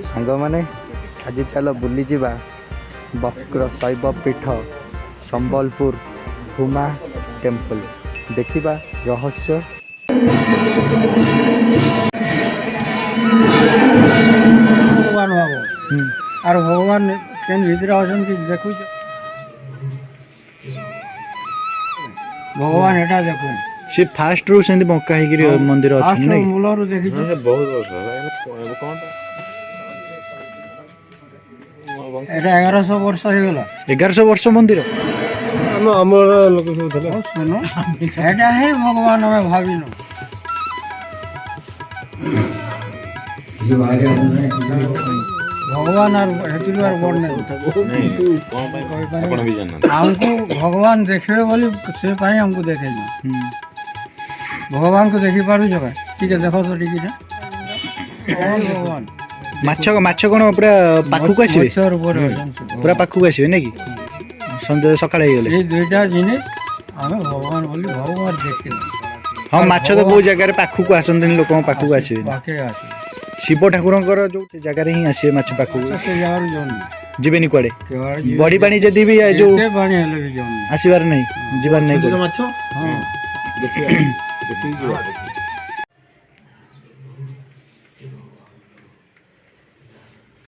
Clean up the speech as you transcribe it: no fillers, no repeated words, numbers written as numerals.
सांग माने आज चल बुली जिबा बक्र शैव पीठ संबलपुर हुमा टेम्पल देखिबा रहस्य। भगवान बाबू और भगवान केन भीतर अछन कि देखु भगवान एटा देखु से फास्ट रू सेंदी बंका हेगिरी मंदिर फास्ट अछि नै मूलर देखि बहुत वर्ष कौन एटा 1100 वर्ष हो गला 1100 वर्ष मंदिर आमर लोक सब थे बहुत सुनो एटा है भगवान हमें भाविनो भगवान और हेतु और बड़ नहीं आपण भी जानना हमको भगवान देखे बोली से पाई हमको देखे भगवान को देखी पारू जगह ठीक है देखो तो ठीक है भगवान माछ कोन पूरा पाखु को आसीबे मच्छर ऊपर पूरा पाखु को आसीबे नै कि संजय सकाळ हे गेले ये दुईटा जिनिस हमें भगवान बोली भगवान देखे हां माछ तो बहु जगह रे पाखु को आसंदिन लोक पाखु को आसीबे बाके आसी शिव ठाकुरंकर जो जगह रे ही आसीबे माछ पाखु से यार जोन जीबेनी कुआडे केवाड़ बड़ी पानी जदी भी जो के पानी हेले भी जोन आसीबार नहीं जीवार नहीं माछ हां देखिए देखिए